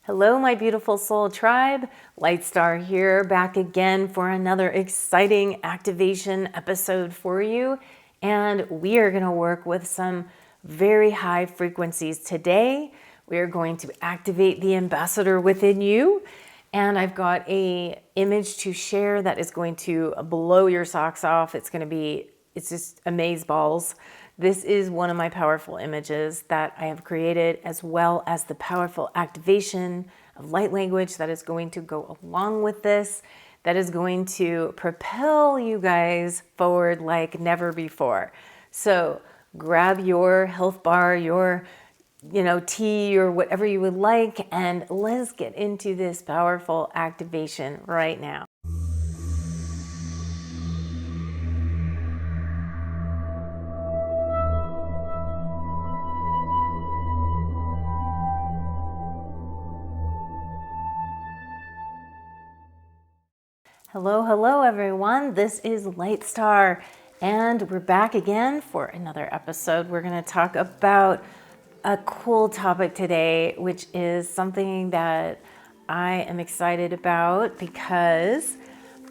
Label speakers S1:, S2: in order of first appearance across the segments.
S1: Hello, my beautiful soul tribe. LIGHTSTAR here, back again for another exciting activation episode for you. And we are going to work with some very high frequencies today. We are going to activate the ambassador within you. And I've got an image to share that is going to blow your socks off. It's just amazeballs. This is one of my powerful images that I have created, as well as the powerful activation of light language that is going to go along with this, that is going to propel you guys forward like never before. So grab your health bar, your tea or whatever you would like, and let's get into this powerful activation right now. Hello everyone. This is LIGHTSTAR, and we're back again for another episode. We're going to talk about a cool topic today, which is something that I am excited about because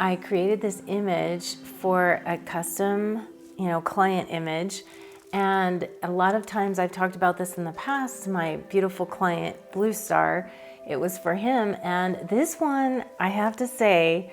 S1: I created this image for a custom, client image. And a lot of times I've talked about this in the past, my beautiful client, Blue Star, it was for him. And this one, I have to say,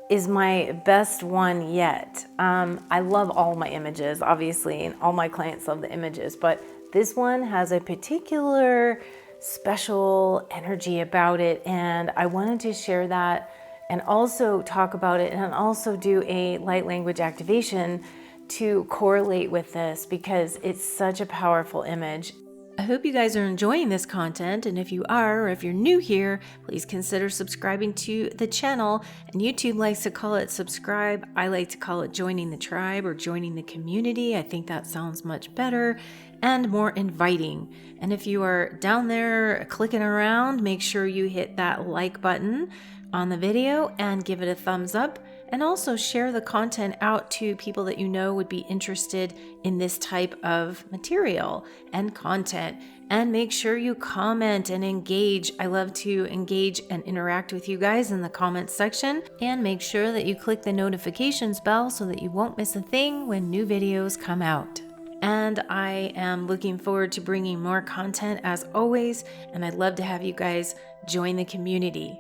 S1: is my best one yet. I love all my images, obviously, and all my clients love the images, but this one has a particular special energy about it, and I wanted to share that and also talk about it and also do a light language activation to correlate with this because it's such a powerful image. I hope you guys are enjoying this content, and if you are, or if you're new here, please consider subscribing to the channel. And YouTube likes to call it subscribe. I like to call it joining the tribe or joining the community. I think that sounds much better and more inviting. And if you are down there clicking around, make sure you hit that like button on the video and give it a thumbs up. And also share the content out to people that you know would be interested in this type of material and content. And make sure you comment and engage. I love to engage and interact with you guys in the comments section. And make sure that you click the notifications bell so that you won't miss a thing when new videos come out. And I am looking forward to bringing more content as always. And I'd love to have you guys join the community.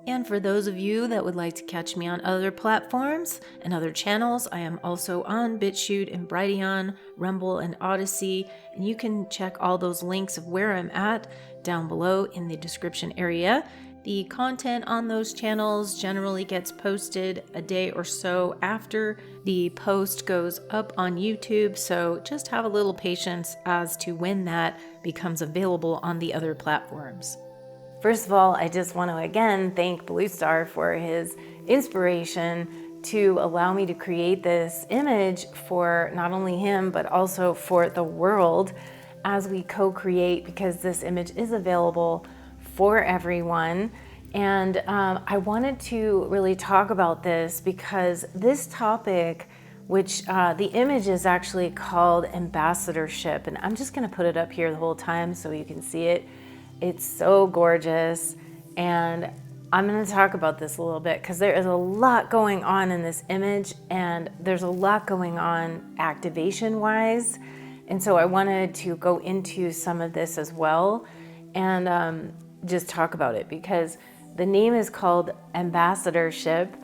S1: And for those of you that would like to catch me on other platforms and other channels, I am also on BitChute and Brighteon, Rumble, and Odyssey. And you can check all those links of where I'm at down below in the description area. The content on those channels generally gets posted a day or so after the post goes up on YouTube. So just have a little patience as to when that becomes available on the other platforms. First of all, I just want to again thank Blue Star for his inspiration to allow me to create this image for not only him, but also for the world as we co-create, because this image is available for everyone. And I wanted to really talk about this because this topic, which the image is actually called ambassadorship, and I'm just going to put it up here the whole time so you can see it. It's so gorgeous, and I'm going to talk about this a little bit because there is a lot going on in this image, and there's a lot going on activation-wise, and so I wanted to go into some of this as well and just talk about it because the name is called ambassadorship,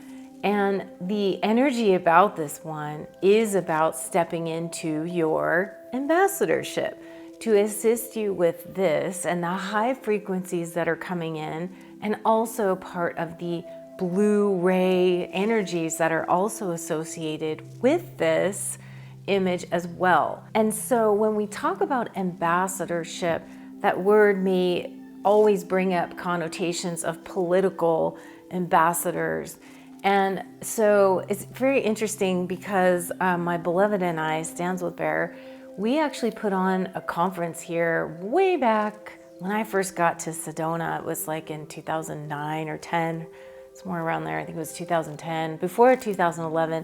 S1: and the energy about this one is about stepping into your ambassadorship to assist you with this and the high frequencies that are coming in, and also part of the blue ray energies that are also associated with this image as well. And so when we talk about ambassadorship, that word may always bring up connotations of political ambassadors. And so it's very interesting because my beloved and I, Stands with Bear, we actually put on a conference here way back when I first got to Sedona. It was like in 2009 or 10, somewhere around there. I think it was 2010, before 2011.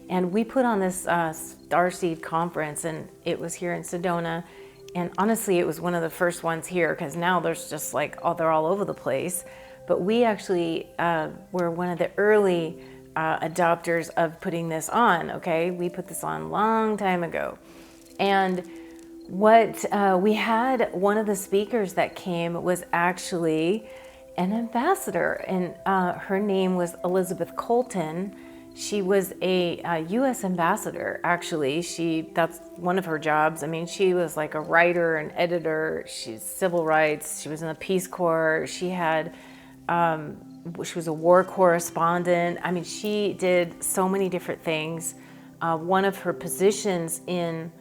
S1: And we put on this Starseed conference, and it was here in Sedona. And honestly, it was one of the first ones here, because now there's just like, oh, they're all over the place. But we actually were one of the early adopters of putting this on, okay? We put this on a long time ago. And what we had, one of the speakers that came was actually an ambassador, and her name was Elizabeth Colton. She was a U.S. ambassador, actually. That's one of her jobs. I mean, she was like a writer and editor. She's civil rights. She was in the Peace Corps. She was a war correspondent. I mean, she did so many different things. One of her positions in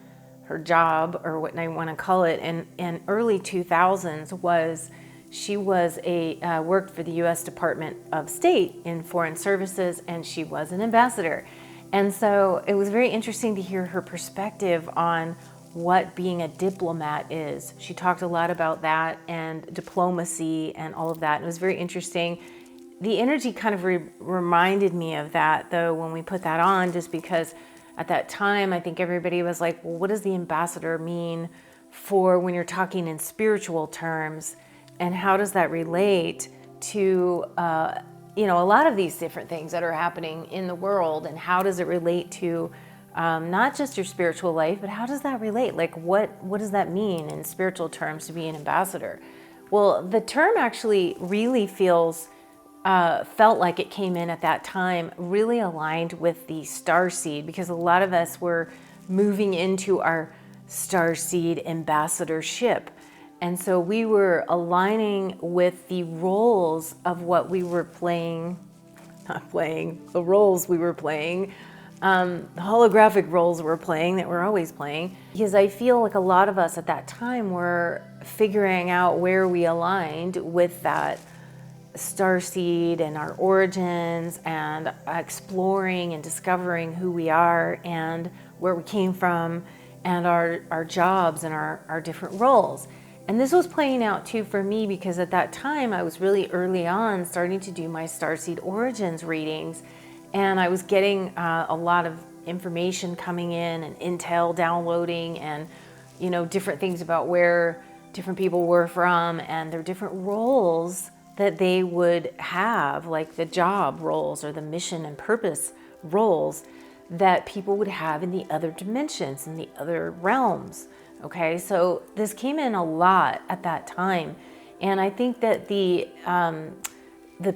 S1: her job, or what I want to call it, in early 2000s was she was worked for the U.S. Department of State in Foreign Services, and she was an ambassador. And so it was very interesting to hear her perspective on what being a diplomat is. She talked a lot about that and diplomacy and all of that. It was very interesting. The energy kind of reminded me of that, though, when we put that on, just because at that time, I think everybody was like, well, what does the ambassador mean for when you're talking in spiritual terms? And how does that relate to, a lot of these different things that are happening in the world? And how does it relate to not just your spiritual life, but how does that relate? Like, what does that mean in spiritual terms to be an ambassador? Well, the term actually really felt like it came in at that time, really aligned with the starseed, because a lot of us were moving into our starseed ambassadorship. And so we were aligning with the roles of what we were playing, the roles we were playing, the holographic roles we're playing that we're always playing. Because I feel like a lot of us at that time were figuring out where we aligned with that starseed and our origins, and exploring and discovering who we are and where we came from, and our jobs and our different roles. And this was playing out too for me, because at that time I was really early on starting to do my starseed origins readings, and I was getting a lot of information coming in and intel downloading, and different things about where different people were from and their different roles that they would have, like the job roles or the mission and purpose roles that people would have in the other dimensions, in the other realms. Okay, so this came in a lot at that time. And I think that the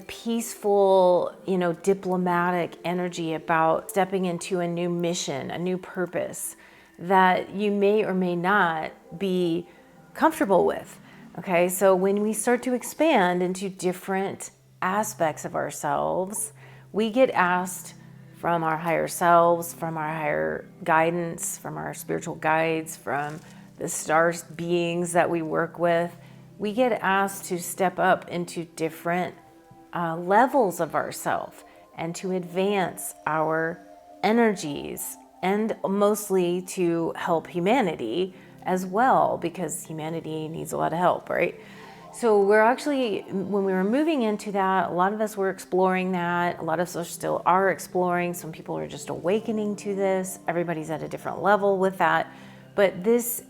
S1: peaceful, diplomatic energy about stepping into a new mission, a new purpose that you may or may not be comfortable with. Okay, so when we start to expand into different aspects of ourselves, we get asked from our higher selves, from our higher guidance, from our spiritual guides, from the star beings that we work with, we get asked to step up into different levels of ourself and to advance our energies, and mostly to help humanity as well, because humanity needs a lot of help, right? So we're actually, when we were moving into that, a lot of us were exploring that. A lot of us still are exploring. Some people are just awakening to this. Everybody's at a different level with that. But this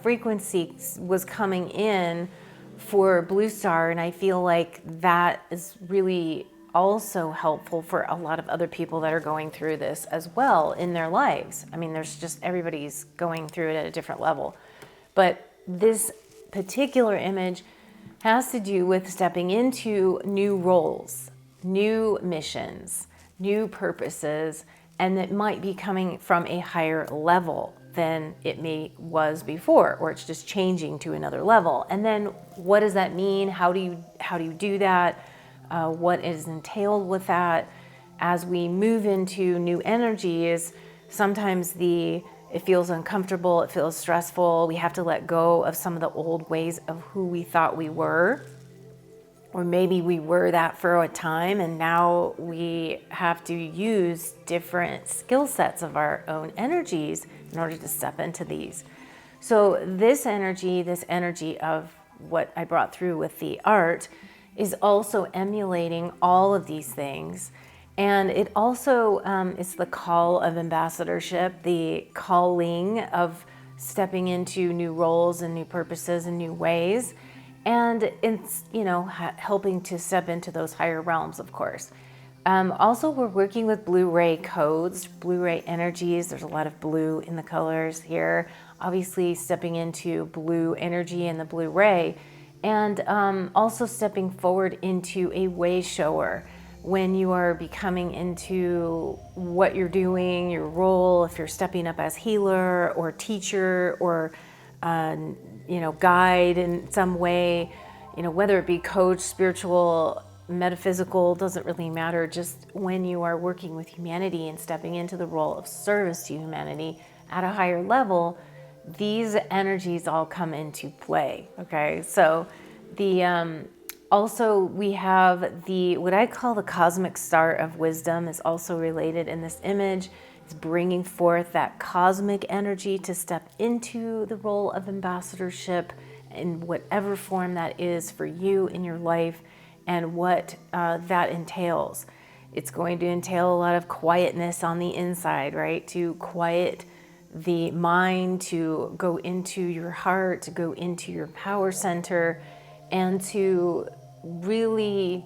S1: frequency was coming in for Blue Star, and I feel like that is really also helpful for a lot of other people that are going through this as well in their lives. I mean, there's just, everybody's going through it at a different level. But this particular image has to do with stepping into new roles, new missions, new purposes, and it might be coming from a higher level than it was before, or it's just changing to another level. And then what does that mean? How do you do that? What is entailed with that? As we move into new energies, sometimes it feels uncomfortable, it feels stressful. We have to let go of some of the old ways of who we thought we were. Or maybe we were that for a time, and now we have to use different skill sets of our own energies in order to step into these. So this energy of what I brought through with the art, is also emulating all of these things. And it also is the call of ambassadorship, the calling of stepping into new roles and new purposes and new ways. And it's, helping to step into those higher realms, of course. Also, we're working with Blu-ray codes, Blu-ray energies. There's a lot of blue in the colors here. Obviously, stepping into blue energy and the Blu-ray. And also stepping forward into a way shower when you are becoming into what you're doing, your role, if you're stepping up as healer or teacher or, guide in some way, whether it be coach, spiritual, metaphysical, doesn't really matter. Just when you are working with humanity and stepping into the role of service to humanity at a higher level, these energies all come into play. Okay, so also we have what I call the cosmic star of wisdom is also related in this image. It's bringing forth that cosmic energy to step into the role of ambassadorship in whatever form that is for you in your life and what that entails. It's going to entail a lot of quietness on the inside, right? To quiet the mind, to go into your heart, to go into your power center, and to really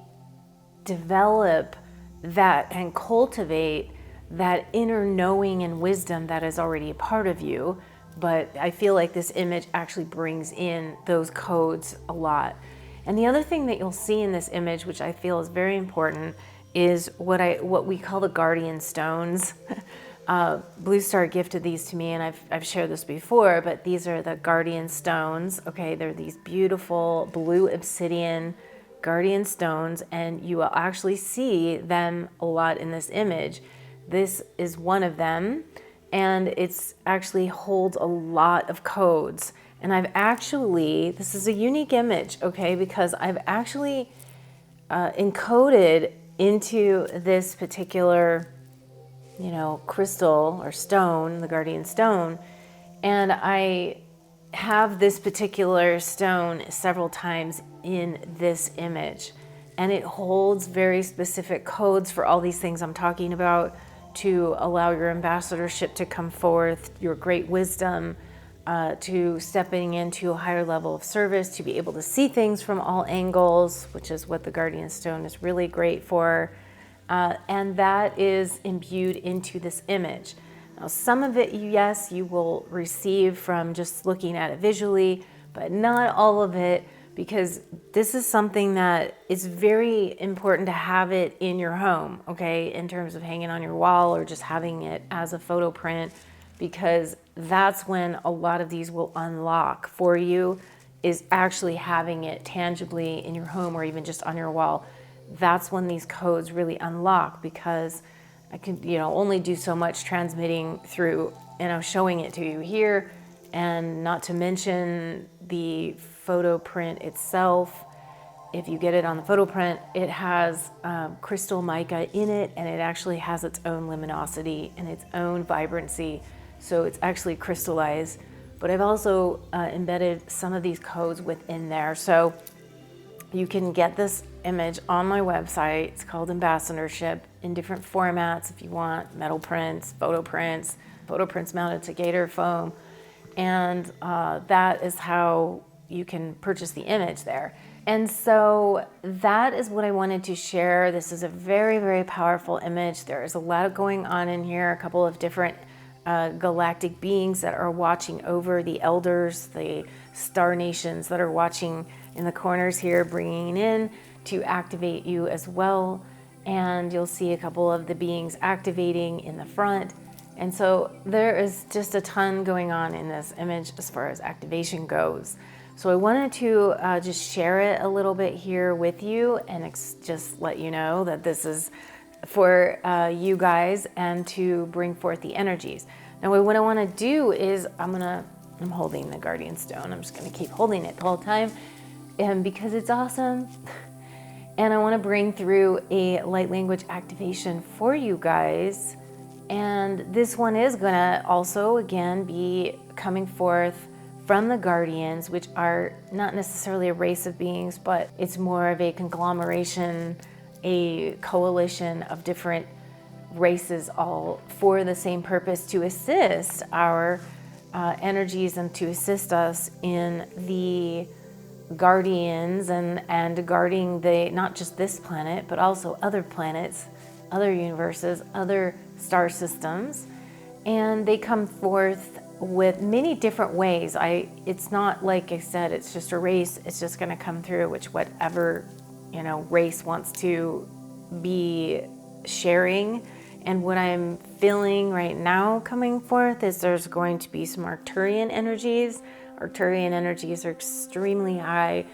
S1: develop that and cultivate that inner knowing and wisdom that is already a part of you. But I feel like this image actually brings in those codes a lot. And the other thing that you'll see in this image, which I feel is very important, is what we call the guardian stones. Blue Star gifted these to me, and I've shared this before, but these are the guardian stones. Okay, they're these beautiful blue obsidian guardian stones, and you will actually see them a lot in this image. This is one of them, and it's actually holds a lot of codes. And this is a unique image, okay, because I've actually encoded into this particular crystal or stone, the guardian stone, and I have this particular stone several times in this image, and it holds very specific codes for all these things I'm talking about, to allow your ambassadorship to come forth, your great wisdom, to stepping into a higher level of service, to be able to see things from all angles, which is what the guardian stone is really great for. And that is imbued into this image. Now, some of it, yes, you will receive from just looking at it visually, but not all of it, because this is something that is very important to have it in your home, okay, in terms of hanging on your wall or just having it as a photo print, because that's when a lot of these will unlock for you, is actually having it tangibly in your home or even just on your wall. That's when these codes really unlock, because I can, only do so much transmitting through, showing it to you here, and not to mention the photo print itself. If you get it on the photo print, it has crystal mica in it, and it actually has its own luminosity and its own vibrancy. So it's actually crystallized. But I've also embedded some of these codes within there. So you can get this image on my website. It's called Ambassadorship, in different formats if you want, metal prints, photo prints mounted to gator foam. And that is how you can purchase the image there. And so that is what I wanted to share. This is a very, very powerful image. There is a lot going on in here, a couple of different galactic beings that are watching over the elders, the star nations that are watching in the corners here, bringing in to activate you as well. And you'll see a couple of the beings activating in the front. And so there is just a ton going on in this image as far as activation goes. So I wanted to just share it a little bit here with you, and just let you know that this is for you guys, and to bring forth the energies. Now what I want to do is I'm holding the guardian stone. I'm just going to keep holding it the whole time, and because it's awesome. And I want to bring through a light language activation for you guys. And this one is going to also, again, be coming forth from the guardians, which are not necessarily a race of beings, but it's more of a conglomeration, a coalition of different races, all for the same purpose, to assist our energies and to assist us in the guardians and guarding not just this planet, but also other planets, other universes, other star systems. And they come forth with many different ways. It's not like I said, it's just a race. It's just going to come through, which whatever, race wants to be sharing. And what I'm feeling right now coming forth is there's going to be some Arcturian energies. Arcturian energies are extremely high,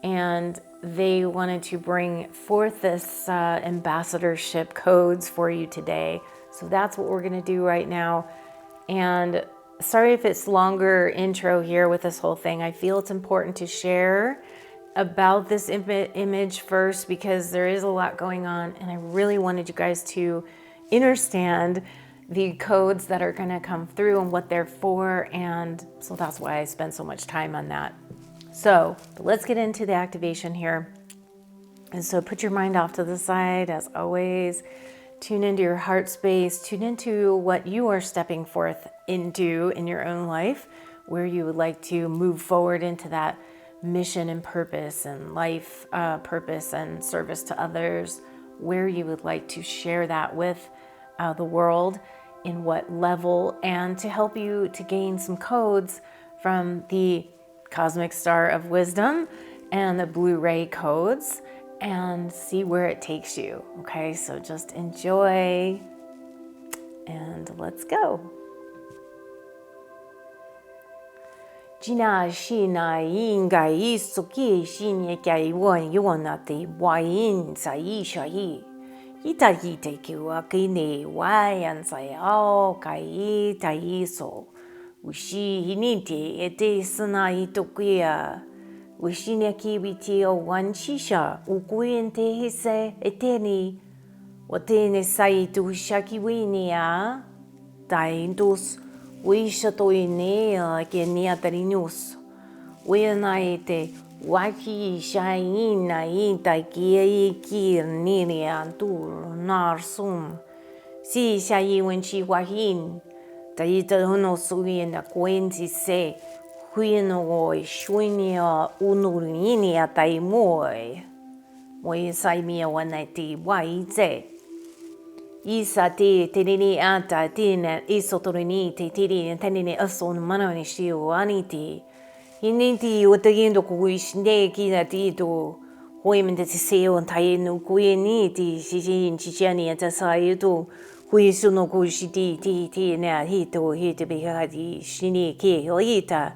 S1: and they wanted to bring forth this ambassadorship codes for you today. So that's what we're going to do right now. And sorry if it's longer intro here with this whole thing. I feel it's important to share about this image first because there is a lot going on, and I really wanted you guys to understand the codes that are going to come through and what they're for, and so that's why I spent so much time on that. So let's get into the activation here. And so put your mind off to the side as always. Tune into your heart space. Tune into what you are stepping forth into in your own life, where you would like to move forward into that mission and purpose and life purpose and service to others, where you would like to share that with the world, in what level, and to help you to gain some codes from the cosmic star of wisdom and the Blu-ray codes, and see where it takes you. Okay, so just enjoy and let's go. Jina shina inga isuki shinya iwan yuanati wain sai shai. Ita hite kiwakine wayan sai ao kai taiso. Ushi hinite ete sna itokia. Wishinya kibiti o wanchisha ukuyente hise eteni. Watene sai tu shakiwinia. Daindus. Wisha toine ke niatarinus. Winaite waki shaina ita ki niriantur narsum. Si shai when she wahin. Taita hono suin a quenzi se. Huinoi shuinia unurinia taimoi. Moi saimia wanati waize. Isa te tenini anta tina isotorini te tiri tenini ason manani shiu aniti. Initi utagindo kuishne kina tito. Hoimende seo tainu kuiniti shishin chichani at asaitu. Huisuno kushiti ti na hito hito bihadi shini ki hoita.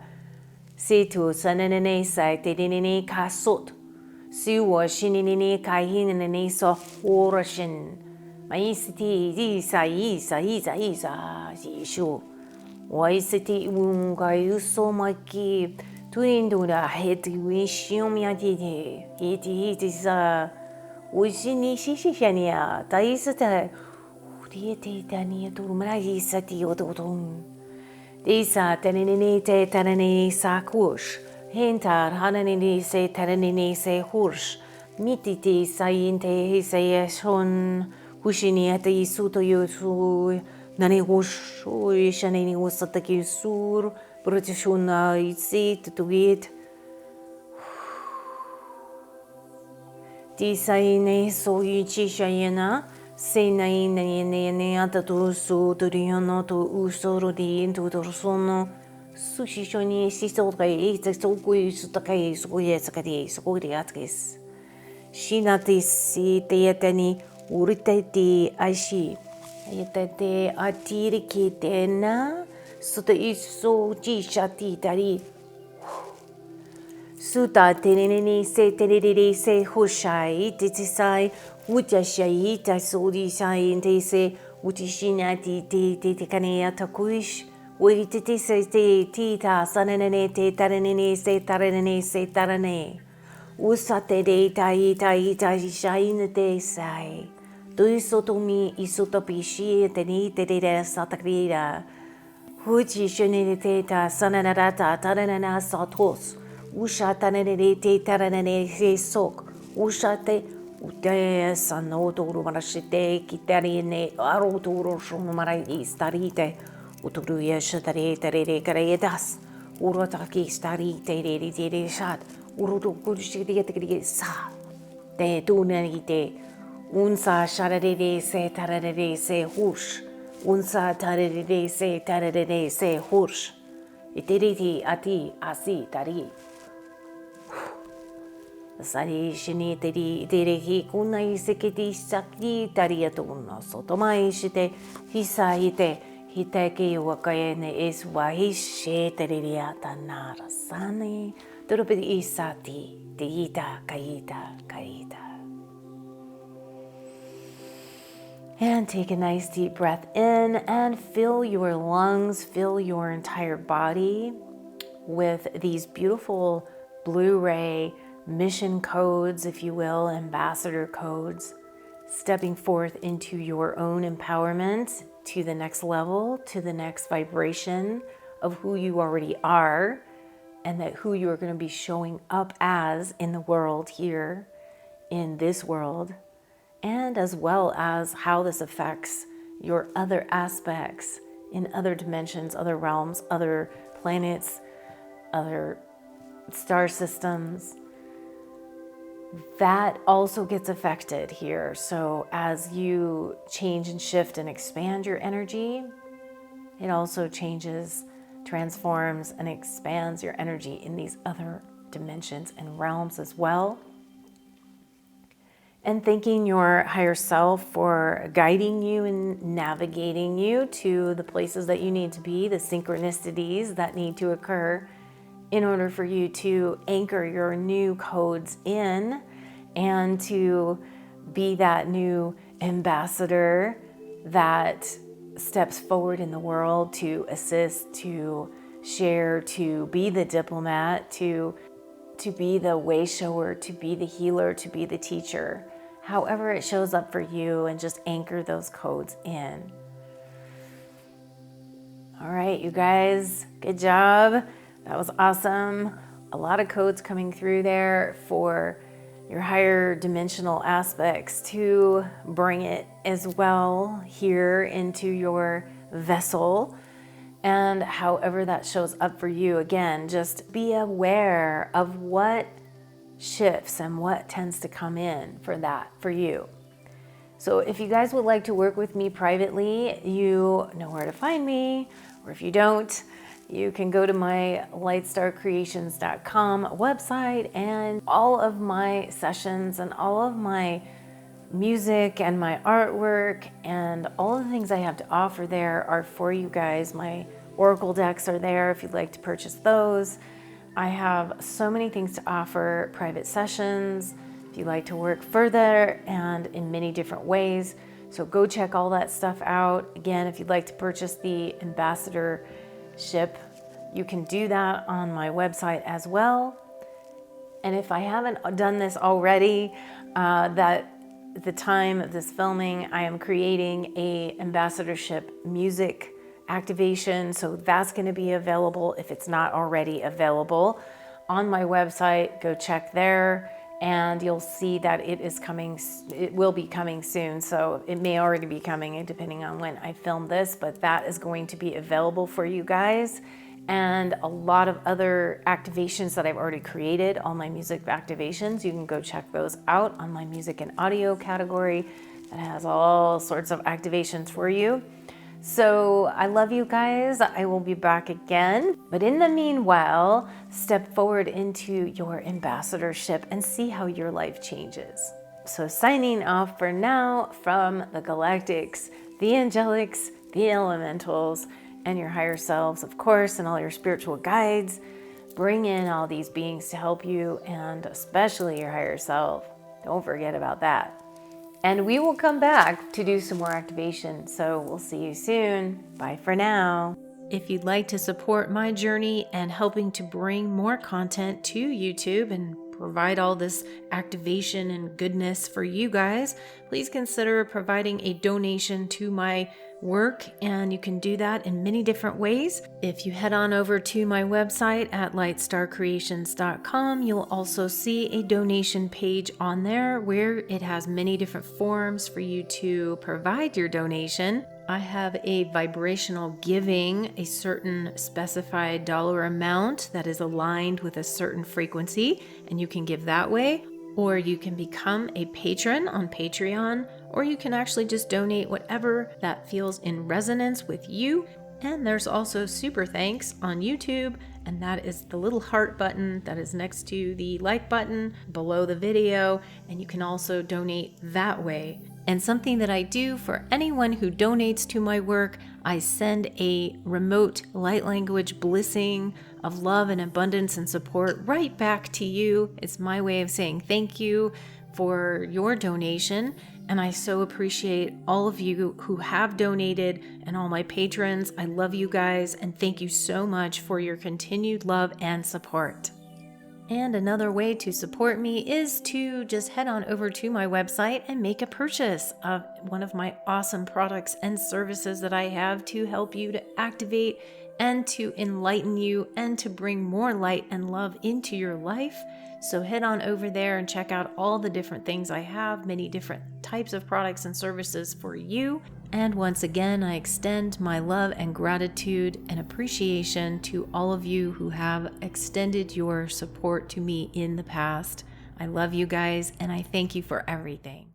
S1: Situ sananene sai te nini kasot. Siwa shinini kahinini so orashin. Maisiti isa jishu. Waisiti ungai uso maki. Tuindura heti wishumia titi. Hiti sa. Ushini shishishania. Taisata. Udiete tania turmara isati ododum. Disa tenini te tenini sakush. Hentar hananini se tenini se hursh. Mititi sainte se yeshon. Hushini at the suto yusu. Nani hush. Shanini was at the kisur. Britishuna itsi to it. Disaine so yichishayana. Say nine at the tursu to Riono to Usoro di into Torsono. Sushi shoni sisoke, it's a so good sutake, so yes, so diatkis. Shinatis si teatani uritati ashi. Ayate atiriki tena. So the is so jishati tari. Suta tenini se teniri se hushai, titisai, Utashai, Tasodi Sai, and they say, Utishinati, Tikanea Takuish, Wititi se tita, Sanane, Taranene, se Taranene, se Tarane. Usate de Taita, Shine de Sai. Duisotomi, Isotopishi, Tenite de Satakrida. Huchi Shenita, Sananata, Taranana Satos. Usha Tanane, Taranane, se sok. Ushate. Ute sanno turu marashite kitarine aruturu shumarai starite Uturuya shatare tarere karayedas. Urotaki stari tere tere shat. Urutu kurshiri sa. Te tunarite. Unsa sharare se tarare se hush. Unsa tarare se tarare se hush. Itiriti ati asi tari. Sari shini teri tereki kunai seketi shaki tariatuno sotomai shite hisaite hiteki wakaene iswahi sheteriata narasani turupidi isati teita kaita kaita. And take a nice deep breath in and fill your lungs, fill your entire body with these beautiful Blu-ray mission codes, if you will, ambassador codes, stepping forth into your own empowerment to the next level, to the next vibration of who you already are, and that who you are going to be showing up as in the world here, in this world, and as well as how this affects your other aspects in other dimensions, other realms, other planets, other star systems. That also gets affected here. So as you change and shift and expand your energy, it also changes, transforms, and expands your energy in these other dimensions and realms as well. And thanking your higher self for guiding you and navigating you to the places that you need to be, the synchronicities that need to occur in order for you to anchor your new codes in and to be that new ambassador that steps forward in the world to assist, to share, to be the diplomat, to be the way shower, to be the healer, to be the teacher, however it shows up for you, and just anchor those codes in. All right, you guys, good job. That was awesome. A lot of codes coming through there for your higher dimensional aspects to bring it as well here into your vessel. And however that shows up for you, again, just be aware of what shifts and what tends to come in for that for you. So if you guys would like to work with me privately, you know where to find me, or if you don't, you can go to my LIGHTSTARCreations.com website, and all of my sessions and all of my music and my artwork and all the things I have to offer there are for you guys. My oracle decks are there if you'd like to purchase those. I have so many things to offer, private sessions, if you'd like to work further and in many different ways. So go check all that stuff out. Again, if you'd like to purchase the ambassadorship, you can do that on my website as well. And if I haven't done this already, that at the time of this filming, I am creating a ambassadorship music activation. So that's going to be available if it's not already available on my website. Go check there and you'll see that it is coming. It will be coming soon. So it may already be coming depending on when I film this, but that is going to be available for you guys. And a lot of other activations that I've already created, all my music activations, you can go check those out on my music and audio category that has all sorts of activations for you. So I love you guys. I will be back again. But in the meanwhile, step forward into your ambassadorship and see how your life changes. So signing off for now from the galactics, the angelics, the elementals, and your higher selves, of course, and all your spiritual guides. Bring in all these beings to help you, and especially your higher self. Don't forget about that. And we will come back to do some more activation. So we'll see you soon. Bye for now. If you'd like to support my journey and helping to bring more content to YouTube and provide all this activation and goodness for you guys, please consider providing a donation to my work, and you can do that in many different ways. If you head on over to my website at lightstarcreations.com, you'll also see a donation page on there where it has many different forms for you to provide your donation. I have a vibrational giving a certain specified dollar amount that is aligned with a certain frequency, and you can give that way, or you can become a patron on Patreon, or you can actually just donate whatever that feels in resonance with you. And there's also super thanks on YouTube, and that is the little heart button that is next to the like button below the video, and you can also donate that way. And something that I do for anyone who donates to my work, I send a remote light language blessing of love and abundance and support right back to you. It's my way of saying thank you for your donation. And I so appreciate all of you who have donated and all my patrons. I love you guys, and thank you so much for your continued love and support. And another way to support me is to just head on over to my website and make a purchase of one of my awesome products and services that I have to help you to activate and to enlighten you and to bring more light and love into your life. So head on over there and check out all the different things I have, many different types of products and services for you. And once again, I extend my love and gratitude and appreciation to all of you who have extended your support to me in the past. I love you guys, and I thank you for everything.